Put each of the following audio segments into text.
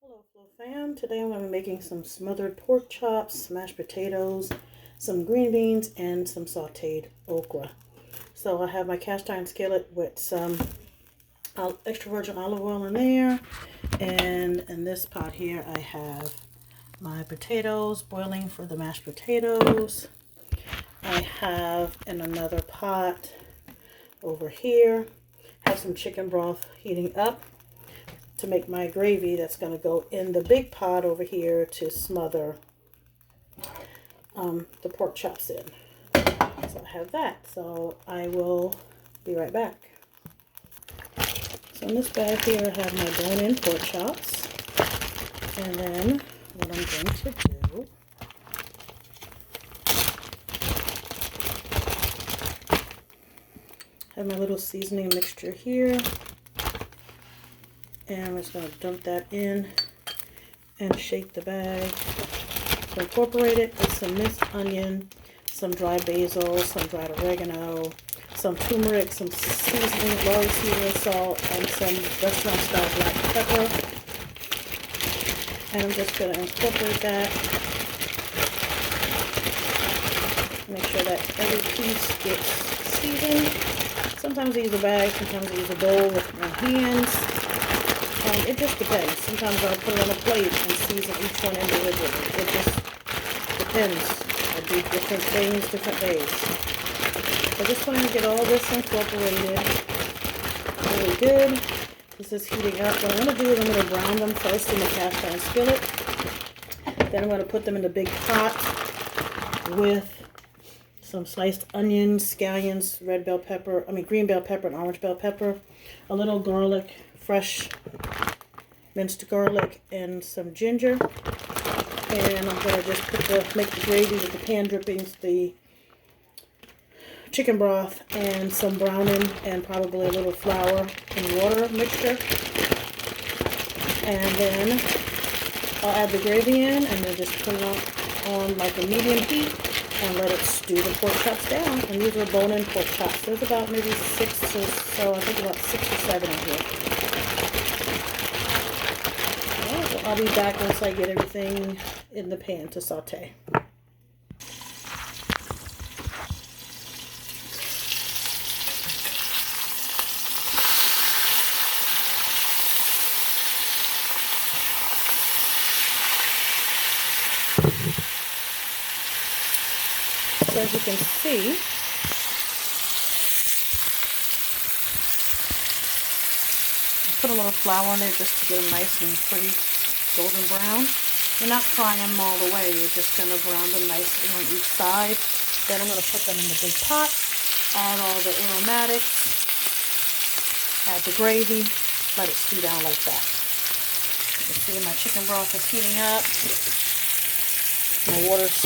Hello, Flo fam. Today I'm going to be making some smothered pork chops, mashed potatoes, some green beans, and some sauteed okra. So I have my cast iron skillet with some extra virgin olive oil in there. And in this pot here I have my potatoes boiling for the mashed potatoes. I have in another pot over here, have some chicken broth heating up to make my gravy that's going to go in the big pot over here to smother the pork chops in. So I have that. So I will be right back. So in this bag here I have my bone-in pork chops. And then what I'm going to do, I have my little seasoning mixture here. And I'm just going to dump that in and shake the bag. So incorporate it with some minced onion, some dry basil, some dried oregano, some turmeric, some seasoning, Lorry seasoning salt, and some restaurant style black pepper. And I'm just going to incorporate that. Make sure that every piece gets seasoned. Sometimes I use a bag, sometimes I use a bowl with my hands. It just depends. Sometimes I'll put it on a plate and season each one individually. It just depends. I do different things different days. So just want to get all this incorporated really good. This is heating up. What I'm going to do is I'm going to brown them first in the cast iron skillet. Then I'm going to put them in the big pot with some sliced onions, scallions, green bell pepper and orange bell pepper, a little garlic, fresh minced garlic, and some ginger. And I'm going to just make the gravy with the pan drippings, the chicken broth, and some browning, and probably a little flour and water mixture. And then I'll add the gravy in, and then just put it on like a medium heat and let it stew the pork chops down. And these are bone-in pork chops. There's about maybe 6 or so, I think about 6 or 7 in here. I'll be back once I get everything in the pan to saute. So as you can see, I put a little flour on there just to get them nice and pretty golden brown. You're not frying them all the way. You're just going to brown them nicely on each side. Then I'm going to put them in the big pot, add all the aromatics, add the gravy, let it stew down like that. You can see my chicken broth is heating up. My water's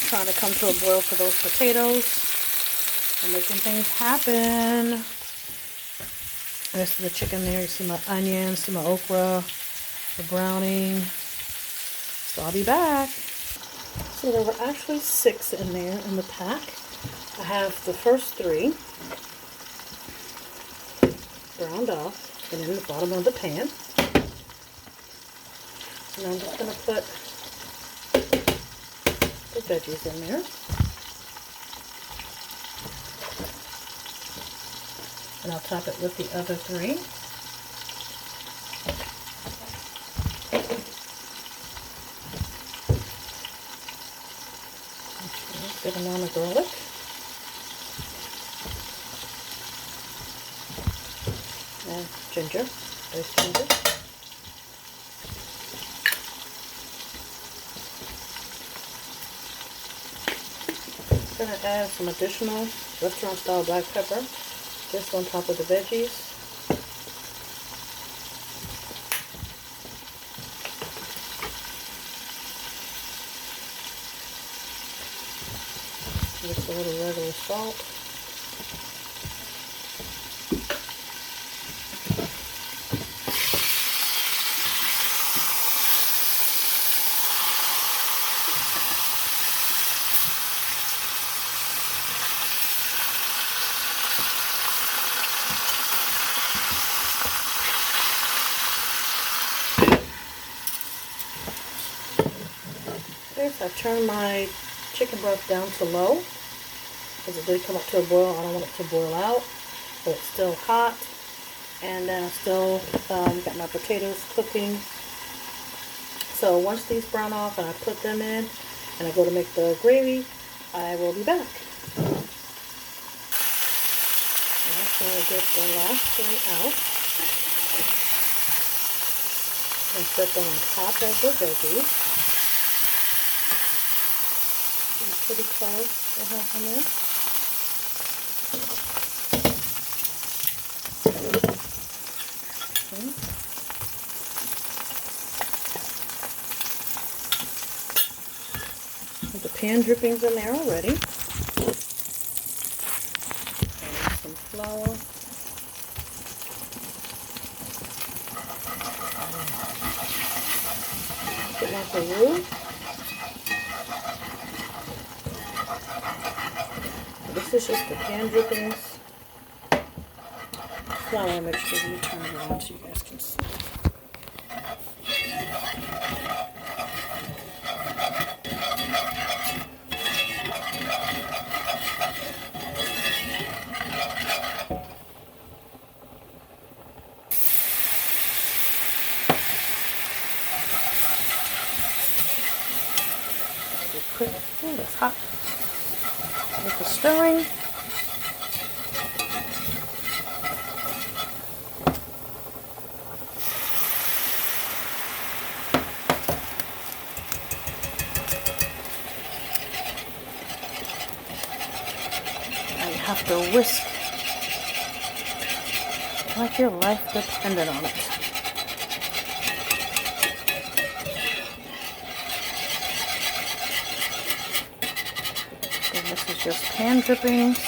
trying to come to a boil for those potatoes. I'm making things happen. The rest of the chicken there, you see my onions, see my okra, the browning. So I'll be back. So there were actually 6 in there in the pack. I have the first 3 browned off and in the bottom of the pan. And I'm just going to put the veggies in there. And I'll top it with the other 3. Good amount of garlic. And ginger, diced ginger. I'm going to add some additional restaurant style black pepper just on top of the veggies. Just a little regular salt. Okay, so I've turned my chicken broth down to low because it did come up to a boil. I don't want it to boil out, but it's still hot. And then I still got my potatoes cooking. So once these brown off and I put them in and I go to make the gravy, I will be back. I'm going to get the last thing out and put them on top of the veggies. See the pretty color I have on there. Okay. With the pan drippings in there already. And some flour. Put like a roux. This is just the pan drippings. Flour mixture. Let me turn it around so you guys can see. Quick. Oh, that's hot. With the stirring. Now you have to whisk like your life depended on it. This is just pan drippings,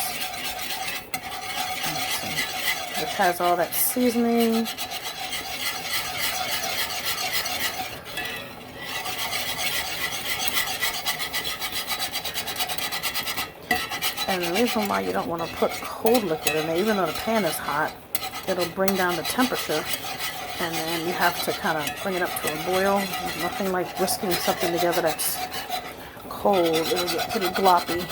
which has all that seasoning. And the reason why you don't want to put cold liquid in there, even though the pan is hot, it'll bring down the temperature. And then you have to kind of bring it up to a boil. There's nothing like whisking something together that's cold. It'll get pretty gloppy.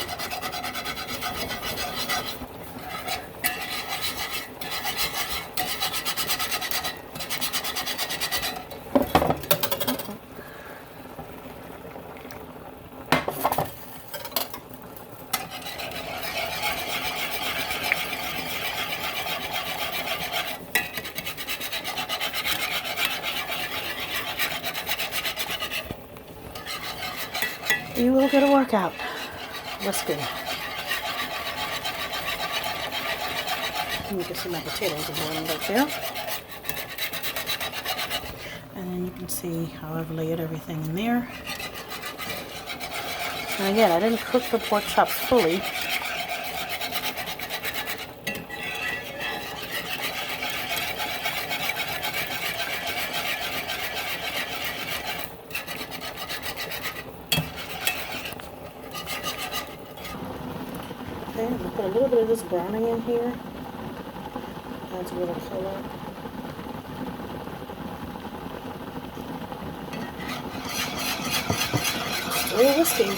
You will get a workout whisking. You can see my potatoes are boiling right there. And then you can see how I've layered everything in there. And again, I didn't cook the pork chops fully. Okay, I'm going to put a little bit of this browning in here. Adds a little color. Still whisking.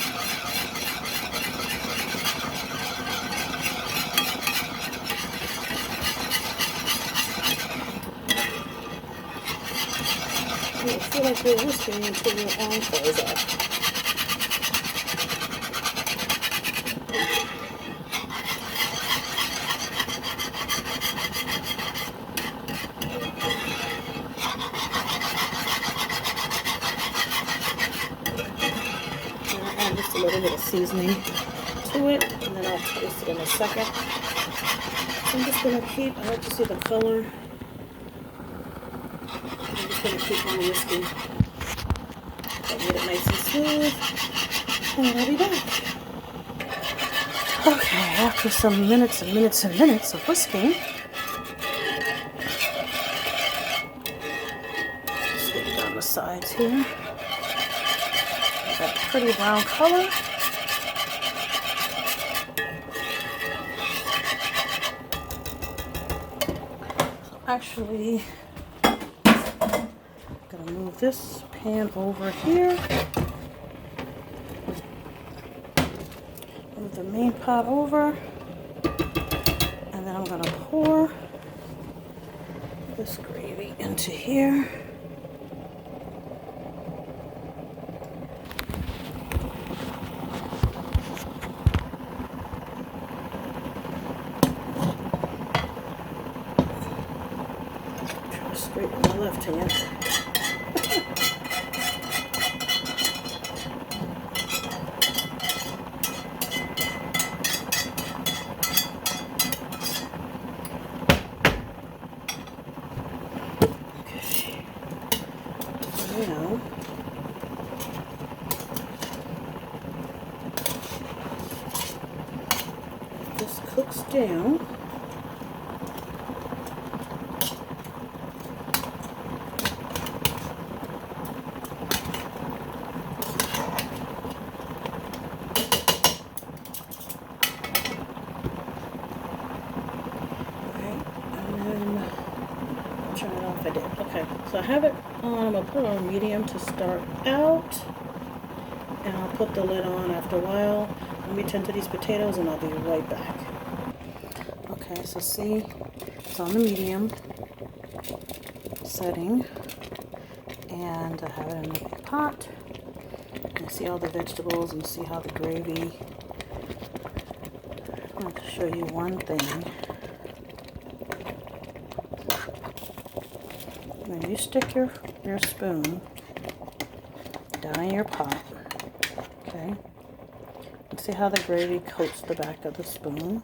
You feel like you're whisking until your arm falls off. Just a little bit of seasoning to it, and then I'll taste it in a second. So I'm just going to keep, I like to see the color. I'm just going to keep on whisking. I'll get it nice and smooth, and then I'll be back. Okay, after some minutes and minutes and minutes of whisking, just get down the sides here. That pretty brown color. So actually, I'm gonna move this pan over here. the main pot over, and then I'm going to pour this gravy into here. Try to straighten my left hand. Now, this cooks down. Turn it off. I did. Okay, so I have it on. I'm going to put it on medium to start out, and I'll put the lid on after a while. Let me tend to these potatoes and I'll be right back. Okay, so see, it's on the medium setting, and I have it in the big pot. You see all the vegetables and see how the gravy. I want to show you one thing. When you stick your spoon down in your pot, okay, and see how the gravy coats the back of the spoon.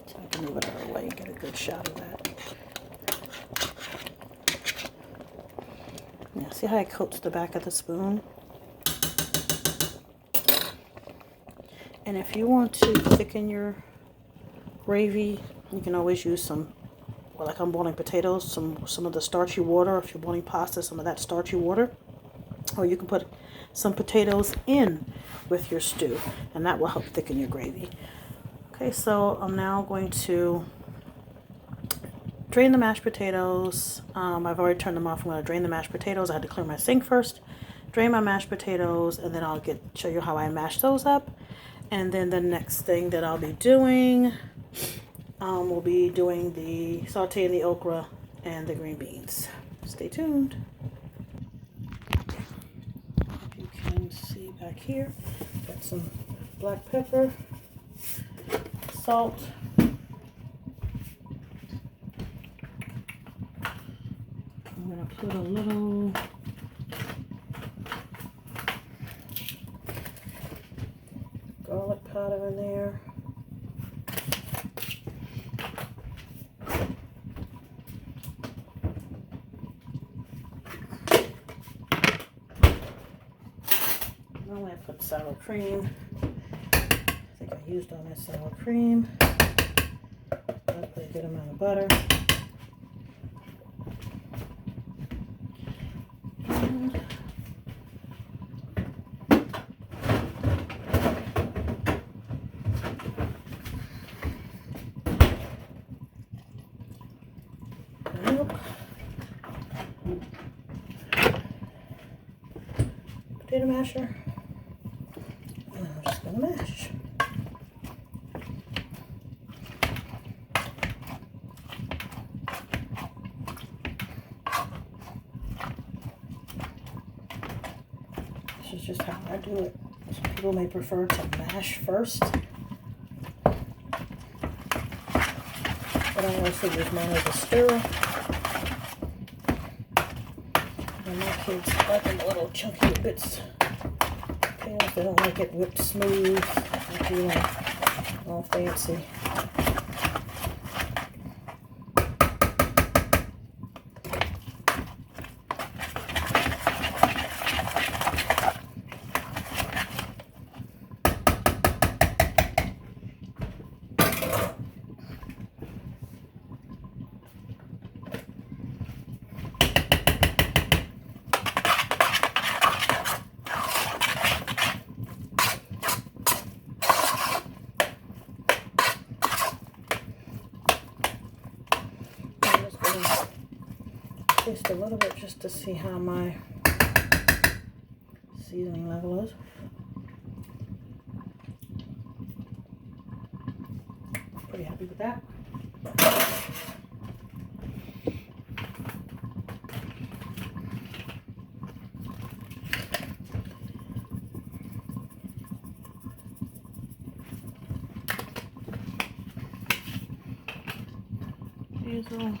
So I can move it out of the way and get a good shot of that. Yeah, see how it coats the back of the spoon? And if you want to thicken your gravy, you can always use some, well, like I'm boiling potatoes, some of the starchy water. If you're boiling pasta, some of that starchy water. Or you can put some potatoes in with your stew, and that will help thicken your gravy. Okay, so I'm now going to drain the mashed potatoes. I've already turned them off. I'm going to drain the mashed potatoes. I had to clear my sink first. Drain my mashed potatoes, and then I'll show you how I mash those up. And then the next thing that I'll be doing, we'll be doing the sauteing the okra and the green beans. Stay tuned. If you can see back here, got some black pepper, salt, I'm going to put a little garlic powder in there. I'm going to put sour cream. I think I used all my sour cream. I'll put a good amount of butter. Milk. Potato masher. And I'm just going to mash. This is just how I do it. Some people may prefer to mash first, but I also use mine as a stirrer. And my kids like them a little chunky bits. Potatoes, they don't like it whipped smooth, like you know, all fancy. Taste a little bit just to see how my seasoning level is. like that. Basil,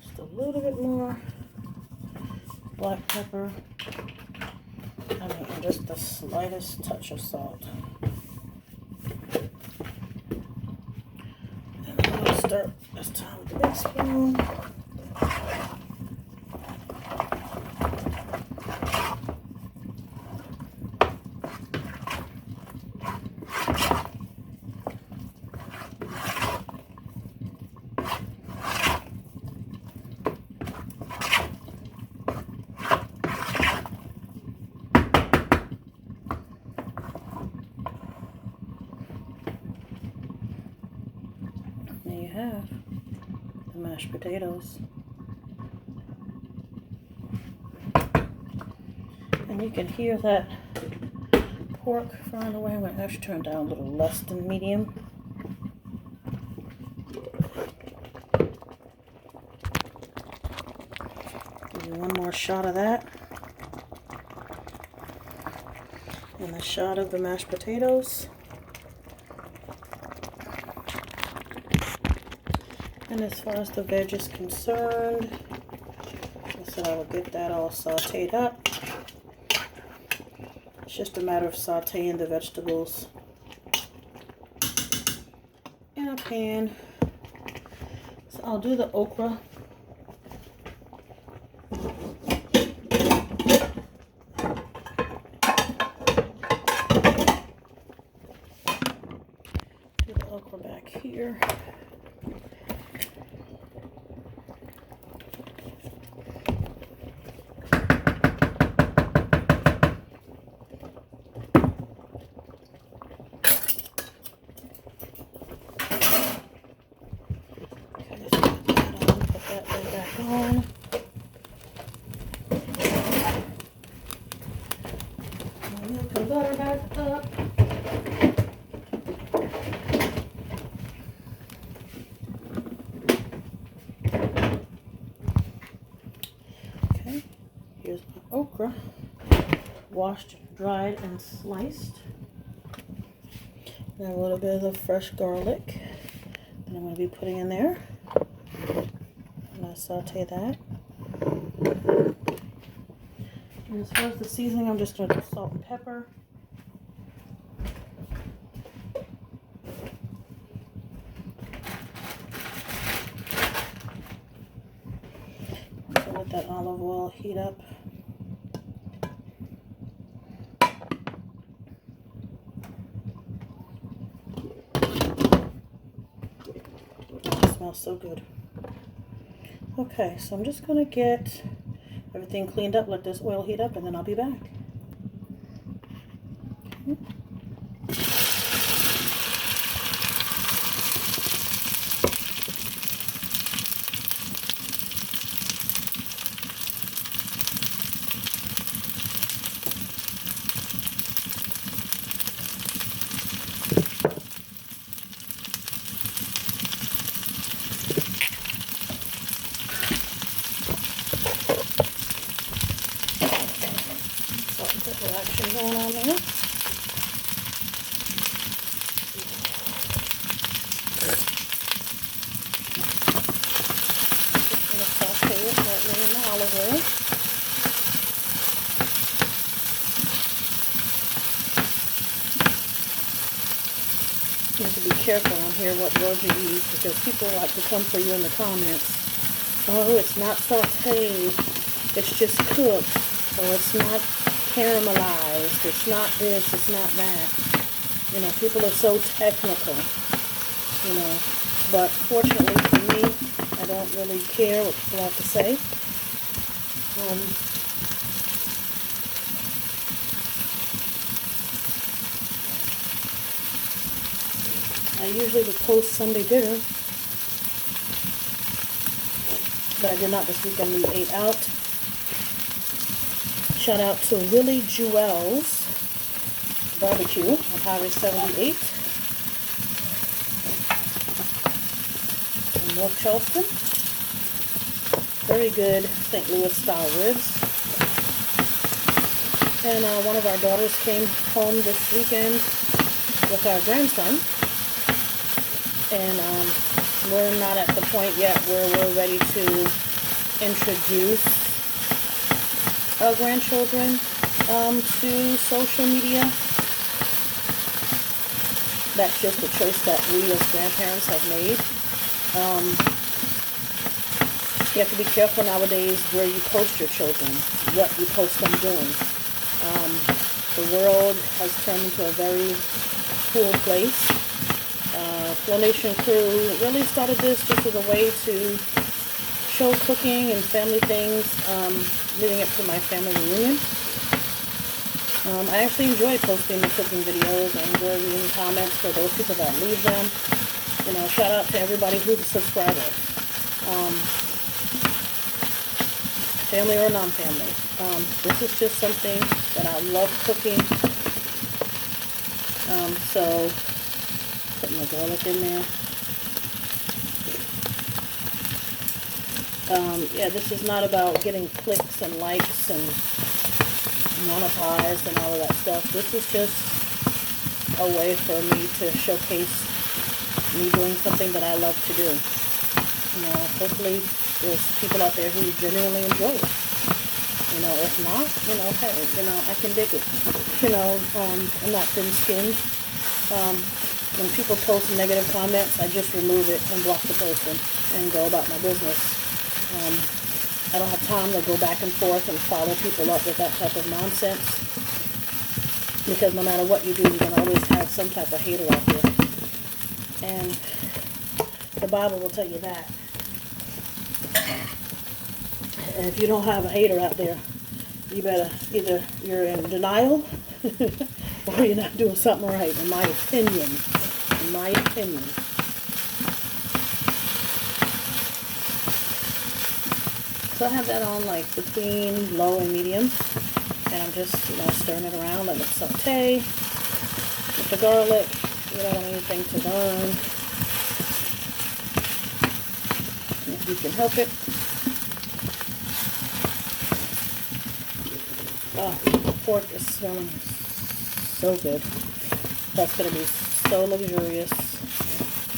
just a little bit more black pepper, and just the slightest touch of salt. And I'm going to start this time with the big spoon. There you have the mashed potatoes. And you can hear that pork frying away. I'm going to actually turn it down a little less than medium. Give you one more shot of that. And a shot of the mashed potatoes. And as far as the veg is concerned, I said I will get that all sauteed up. It's just a matter of sauteing the vegetables in a pan. So I'll do the okra. Do the okra back here. On. Milk and butter back up. Okay, here's my okra, washed, dried, and sliced. And a little bit of the fresh garlic that I'm going to be putting in there. Saute that. And as far as the seasoning, I'm just going to do salt and pepper. So let that olive oil heat up. It smells so good. Okay, so I'm just going to get everything cleaned up, let this oil heat up, and then I'll be back. Okay. Action going on there. Just going to saute it lightly in the olive oil. You have to be careful on here what words you use because people like to come for you in the comments. Oh, it's not sauteed. It's just cooked. Or it's not caramelized, it's not this, it's not that. You know, people are so technical, you know, but fortunately for me, I don't really care what people have to say. I usually would post Sunday dinner, but I did not this weekend. We ate out. Shout out to Willie Jewell's Barbecue on Highway 78. North Charleston. Very good St. Louis style ribs. And one of our daughters came home this weekend with our grandson. And we're not at the point yet where we're ready to introduce our grandchildren to social media. That's just a choice that we as grandparents have made. You have to be careful nowadays where you post your children, what you post them doing. The world has turned into a very cool place. Flow Nation Crew really started this just as a way to show cooking and family things leading up to my family reunion. I actually enjoy posting the cooking videos. I enjoy reading comments for those people that leave them. You know, shout out to everybody who's a subscriber. Family or non-family. This is just something that I love cooking. So, put my garlic in there. Yeah, this is not about getting clicks and likes and monetized and all of that stuff. This is just a way for me to showcase me doing something that I love to do. You know, hopefully there's people out there who genuinely enjoy it. You know, if not, you know, hey, you know, I can dig it. You know, I'm not thin-skinned. When people post negative comments, I just remove it and block the person and go about my business. I don't have time to go back and forth and follow people up with that type of nonsense, because no matter what you do, you're going to always have some type of hater out there. And the Bible will tell you that. And if you don't have a hater out there, you better, either you're in denial or you're not doing something right, in my opinion. In my opinion. So I have that on like between low and medium, and I'm just, you know, stirring it around, letting it saute with the garlic. You don't want anything to burn, if you can help it. Oh, the pork is smelling so good. That's going to be so luxurious.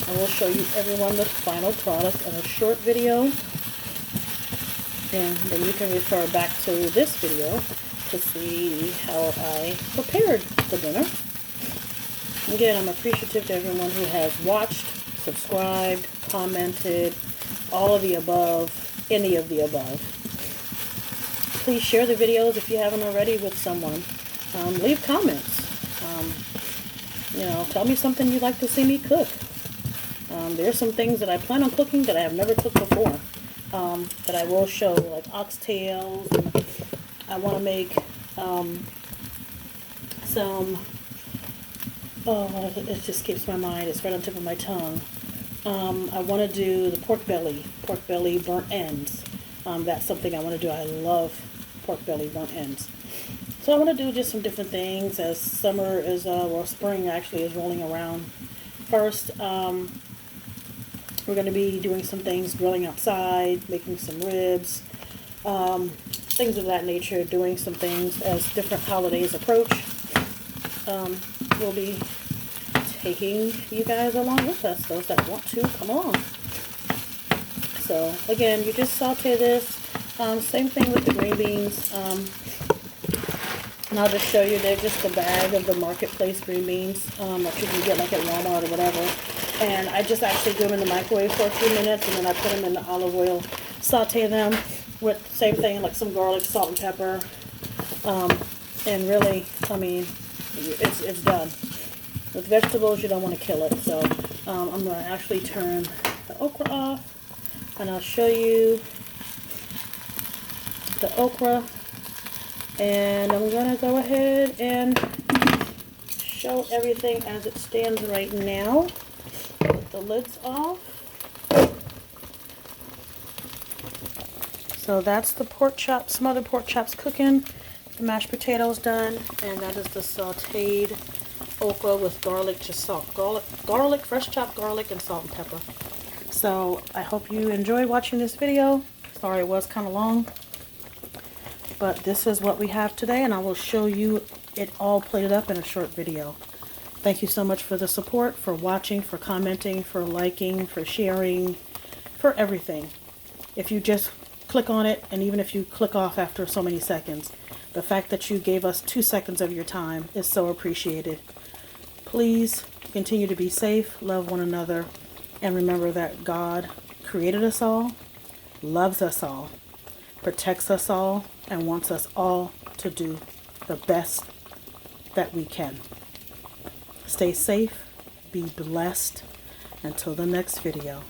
I will show you everyone the final product in a short video. And then you can refer back to this video to see how I prepared the dinner. Again, I'm appreciative to everyone who has watched, subscribed, commented, all of the above, any of the above. Please share the videos if you haven't already with someone. Leave comments. You know, tell me something you'd like to see me cook. There's some things that I plan on cooking that I have never cooked before. That I will show, like oxtails, and I want to make some, oh, it just skips my mind, it's right on the tip of my tongue. I want to do the pork belly burnt ends. That's something I want to do. I love pork belly burnt ends. So I want to do just some different things as summer is, well, spring actually is rolling around. First, we're going to be doing some things, grilling outside, making some ribs, things of that nature, doing some things as different holidays approach. We'll be taking you guys along with us, those that want to come along. So, again, you just saute this. Same thing with the green beans. And I'll just show you, they're just a bag of the marketplace green beans that you can get like at Walmart or whatever. And I just actually do them in the microwave for a few minutes, and then I put them in the olive oil, saute them with the same thing, like some garlic, salt, and pepper. And really, I mean, it's done. With vegetables, you don't want to kill it. So I'm going to actually turn the okra off, and I'll show you the okra. And I'm going to go ahead and show everything as it stands right now. Put the lids off. So that's the pork chops, smothered pork chops cooking. The mashed potatoes done, and that is the sauteed okra with garlic, just salt, garlic, fresh chopped garlic, and salt and pepper. So I hope you enjoyed watching this video. Sorry it was kind of long, but this is what we have today, and I will show you it all plated up in a short video. Thank you so much for the support, for watching, for commenting, for liking, for sharing, for everything. If you just click on it, and even if you click off after so many seconds, the fact that you gave us 2 seconds of your time is so appreciated. Please continue to be safe, love one another, and remember that God created us all, loves us all, protects us all, and wants us all to do the best that we can. Stay safe, be blessed. Until the next video.